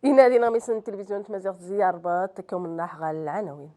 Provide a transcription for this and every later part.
ينادينا ميسن التلفزيون تمازيغ زياربات كوم النحغة العناوين.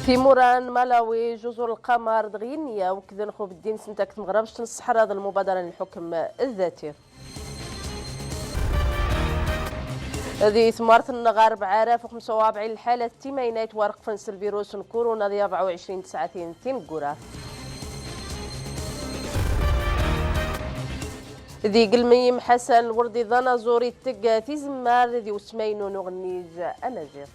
تيموران ملاوي جزر القمر دغينيا وكذا نخوف الدين سنتاك مغربش الصحراء هذا المبادرة للحكم الذاتي. هذه ثمارة النغار بعراف 45 الحالة تيمينات ورق فنس الفيروس كورونا 24 ساعتين تنقرا. ذي قلميم حسن وردي ظنا زوري تقا تيزمار ذي وسمينو نغنيج أمازيغ.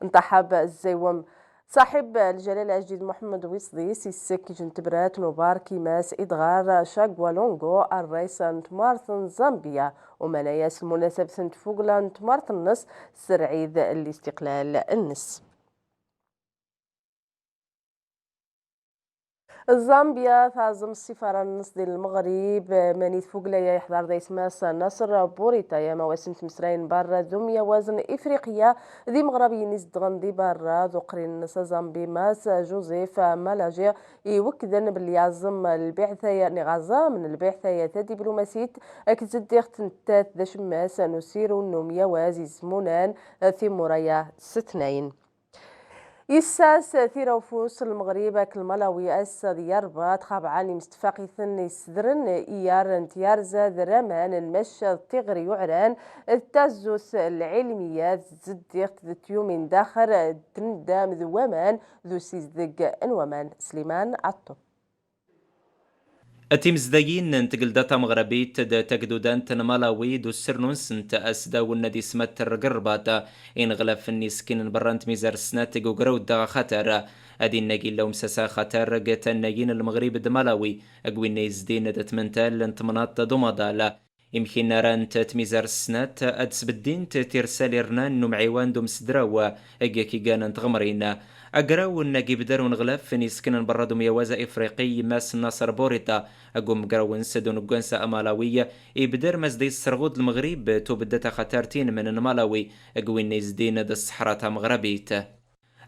انتحب الزيوم صاحب الجلالة الجديد محمد ويصديس السكي جنتبرات نوباركي ماس إدغار شاقوالونغو الرئيس مارتن زامبيا ومناياس المناسبة فوغلا مارتن نص سرعيد الاستقلال النس. زامبيا تعزم السفارة النص ديال المغرب مانيت فوقلايا يحضر دايس ماس نصر بوريتا يا مواسم تمسراين برا ذوميا وزن إفريقيا ذي مغربي نزد غندي برا ذقرين نسا زامبي ماس جوزيف مالاجي يوكدن باللي يعزم البعثة يعني غزا من البعثة دبلوماسيت أكزد يختنتات ذا شماس نسير النوميا وازيز مونان في مورايا ستنين. يساس ثيروفوس المغرب الملاوي اس دياربات خابعاني مستفاقي ثن يسدرن ايار انتيارزا ذرامان المشى التغري يعران التازوس العلميات زديقت ذتيومين داخر تندام ذوامان ذو سيزدق انومان سليمان عطو. أتيمزدايين ننتقل داتا مغربيت دا تقدودان تنمالاوي دو السرنونس انت أسدا والنادي سمت الرقرباتا إن غلاف النسكين برانت ميزار سنات قوقرو دا خطر أدي الناقين لو مساسا خطر قتا الناقين المغرب دمالاوي أقوي نيزدين دا تمنتال انتمنات دومادالا يمكن نران تميزار السنات أدس بالدين تيرسال رنان نمعيوان دوم سدراوا أقاكي قانا تغمرين أقراو الناقي بدر ونغلاف فين يسكن برادو ميوازا إفريقي ماس الناصر بوريتا أقوم قراو نسدو نقوانسا أمالاوية إبدر مزدي السرغود المغرب تو بدتا خطارتين من المالاوي أقوين نيزدين دا الصحراء مغربيت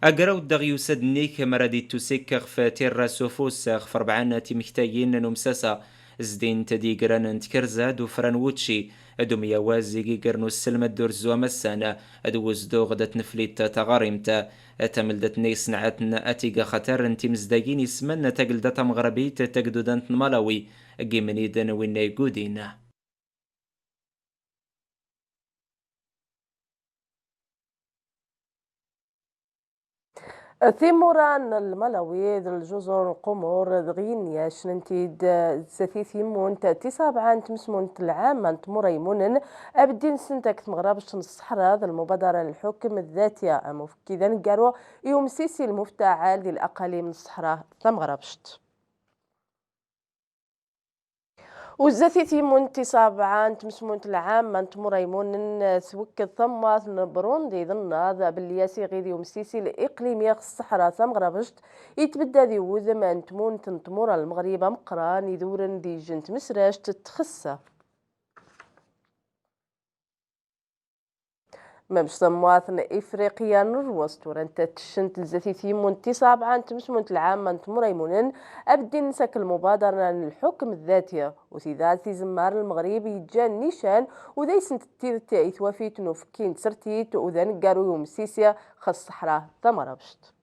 أقراو الدغيو سدنيك مرادي توسيك خفاتير سوفوس خفربعانا تيمكتايين نمساسا زدين تدي قران تكرزاد وفران ووتشي ادو ميوازي قرنو السلمة دور زوا مسانا ادو وزدو غدت نفليت تغارمتا اتملدت نيس نعاتنا اتيقا خطر انتي مزداقين يسمنا تقلدتا مغربيت تقدودان مالاوي قيمني دانوين يقودين. ثيموران الملوي الجزر القمور دغينيا شننتيد زثيث يمون تسابعان تمسمون العام مريمون أبدين سنتك مغربش الصحراء المبادرة للحكم الذاتية كذا نقارو يوم سيسي المفتعل للأقاليم الصحراء مغربشت وزاتي تيمون تسابعان تمسمون العام من تمريمون سوك ثم بروندي ظن بالياسي غيدي ومسيسي الإقليمية الصحراء ثم غربشت يتبدا ذي وذم أن تمون تنتمور المغرب مقران يدورن دي جنت مسراش تتخسى ممش سمواثن إفريقيا نروستور أنت تشنت الزاتي تيمون تسابعان تمسمون العام من تمريمونن أبدين نسك المبادرة للحكم الذاتي وسيداتي زمار المغرب يجان نيشان وذي سنت تيرت إثوافيت نوفكين تسرتيت وذن قارو يوم سيسيا خاص الصحراء ثمربشت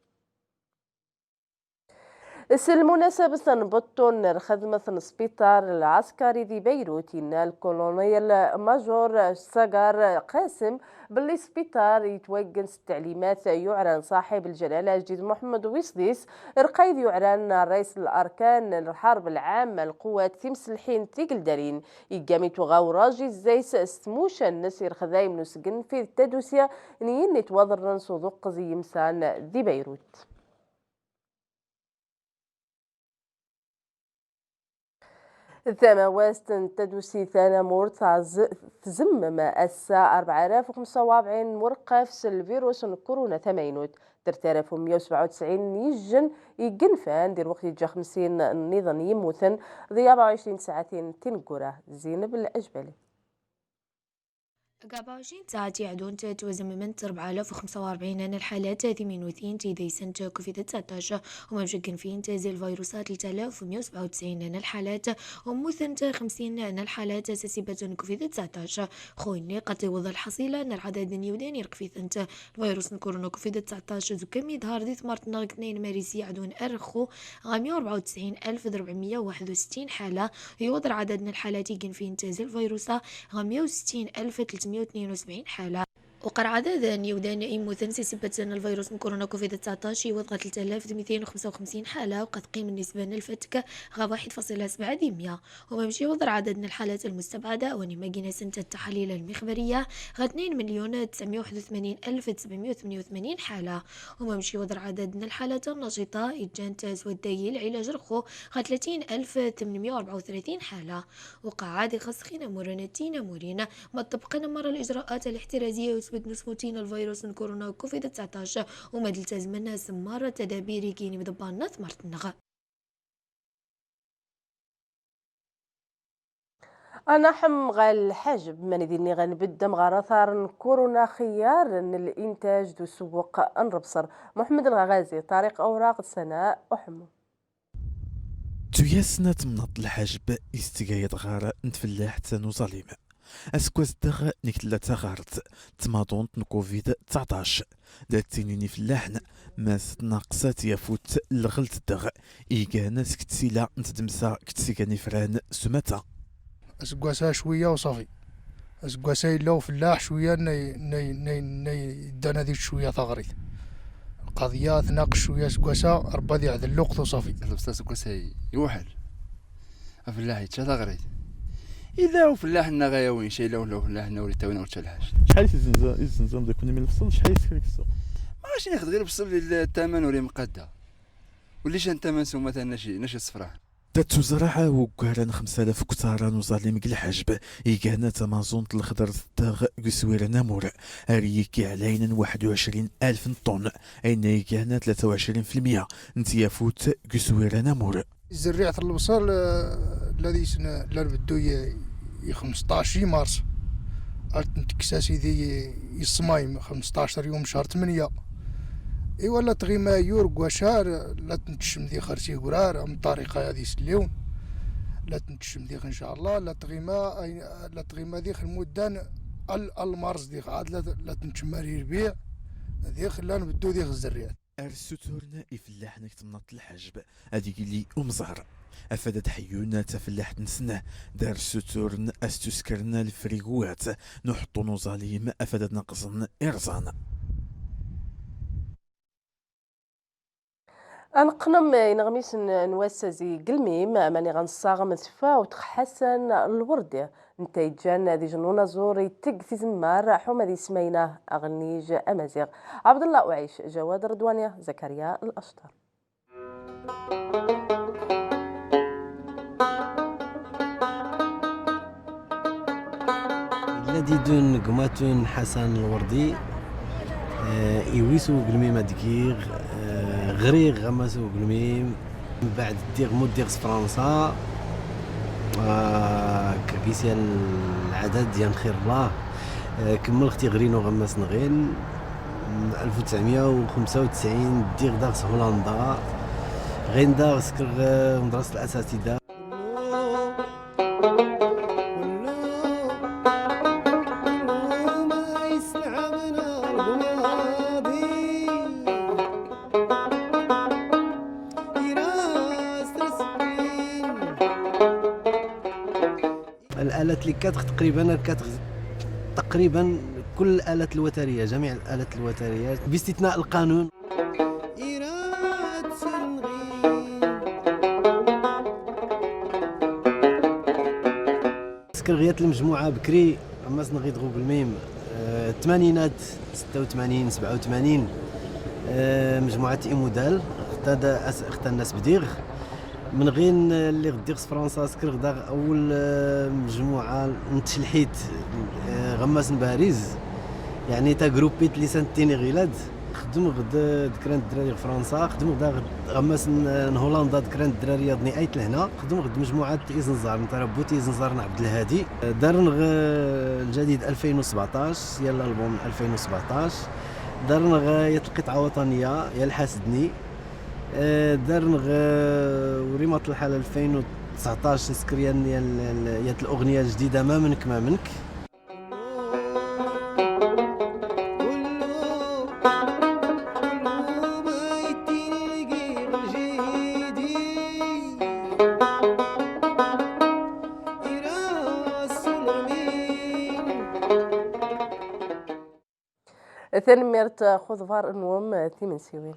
المناسبة نبطون خدمة السبيطار العسكري دي بيروت الكولونيل ماجور ساقار قاسم باللي سبيطار يتوقن التعليمات يعلن صاحب الجلالة الجديد محمد ويصديس رقيد يعلن رئيس الأركان الحرب العامة القوات تمسلحين تيقل دارين يقامي تغاو راجي زيس استموشا نسير خذايم نسقن في التدوسية نين يتوضر صدوق زي مسان دي بيروت. ثماواست تدوسي ثانا مور تزمم الساعة 4045 مرقف الفيروس كورونا ثمينوت 3197 يجن يجنفان دير وقت يجا 50 نظام يموثن ذي 24 ساعتين تنقرة زينب الأجبلي. 24 ساعة يعدون توزن من 4045 أنا الحالات 82 تيديسن كوفيد 19 وما مشكن فين تزيل الفيروسات 3197 أنا الحالات ومثن 50 أنا الحالات سسيبة كوفيد 19 خويني قد يوضح الحصيلة أن العدد يودين يرقفي ثنت الفيروس كورونا كوفيد 19 زكمي ظهر دي ثمرت نار 2 مارس يعدون أرخو 194461 حالة يوضر عدد من الحالات يجن فين تزيل فيروسا 160372 حالة وقر عدد يودان يموتن سبة الفيروس من كورونا كوفيد 19 يوضع 3255 حالة وقد قيم النسبة الفتك غاب 1.7% وممشي يوضع عدد من الحالات المستبعدة ونما سنة التحاليل المخبرية 2,981,788 حالة وممشي يوضع عدد من الحالات النشطة إجان تزودي العلاج رخو 30,834 حالة وقعاد خسخين مرنتين مورين ما طبقنا مرة الإجراءات الاحترازية وثبت نسموتين الفيروس من كورونا كوفيد 19 وما دلتزمنا سمارة تدابير كيني مدبانا ثمرت النغا. انا حم غال الحاجب ماني ديني غنبدا مغارة ثار كورونا خيار ان الانتاج دو سوق انربصر محمد الغازي طريق اوراق سناء وحمو تياسنا تمنط الحاجب استقايد غارة نتفلاح تانو ظالم اسكواز دغ نكتلا تغارت تماضون كوفيد 19 لا تينيني فلاحن ماس ناقصات يفوت الغلط دغ ايكانا سكتسيلا نتدمسا كتسيكاني فران سمتا اسكواسا شويه وصافي اسكواسا لو فلاح شويه ني دانا ديك شويه ثغريت القضيه تناقش شويه اسكواسا ربادي عاد اللقط وصافي لبستا اسكواسا يوحل فلاح يتشاغريت اذا هو فلاحنا غايا وين شي لو فلاحنا ولي تاوينا وتا الحاجه شحال الزنزان دا كنا من الفصل شحال يسكن السوق ماشي ناخذ غير بصل الثمن ولي مقاده وليش الثمن سو مثلا نشي صفراء داتو زراعة وكاران 5000 كتاران وظالم الحجب إيكانا تمازون الخضر الداغ قسوير نامور أريكي علينا 21,000 طن أين إيكانا 23% نتيافوت قسوير نامور زريعة البصل الذي سنة بدو 15 مارس تكساسي ذي يصمايم 15 يوم شهر 8 اي ولا تغيما يورق وشار لا تنتشم ذي خرسي قرار من طريقة هذه اليوم لا تنتشم ذي ان شاء الله لا تغيما ذي المدان المارس ذي عاد لا تنتشم ربيع ذي خلان بدو ذي الزريات أرسوتورنا إفلاح نكتمنط الحجب هذيك اللي أمزهر أفادت حيونا تفلاح نسنه دار سوتورن أستسكرنا الفريغوات نحطو نظاليم أفادت نقصن إرزان انقنم ينغميس نواسزي قلميم ماني غنصاغ متفا وتحسن الوردي نتايجان دي جنونا زوري تق في زمار حوما دي سمينه اغنيج امازيغ عبد الله وعيش جواد رضوانية زكريا الاشطر الذي دون قماتون حسن الوردي يويسو قلميم دقيق غريغ غمسو قلميم من بعد ديغ مود فرنسا كيسيان العدد ديال خير الله كمل اختي غرينو غمس نغين 1995 ديغ داغس هولندا غين داغس كر مدرسة الأساتذة الآلات اللي كاتخ تقريبا كل الآلات الوترية جميع الآلات الوترية باستثناء القانون سكرغيات المجموعة بكري أما سنغيدغو بالميم الثمانينات 86 87 مجموعة إيمودال اختار الناس بديغ من غين اللي غديغس فرنسا سكر غدا اول مجموعه نتشلحيت غماس باريس يعني تا جروبيت لي سنتيني غيلاد خدم غد ذكران الدراري في فرنسا، خدم غدا غماس هولندا ذكران الدراري نهايت لهنا، خدم غد مجموعه ايزنزار نتاع بوتي ايزنزار عبد الهادي. دارن الجديد 2017 يا الالبوم 2017. دارن يا القطعه وطنيه يا الحاسدني. دارن وريمات الحال 2019 سكريان يا الاغنيه الجديده ما منك ما منك. ثاني ميرت خضفار نوم ثمن سيوين.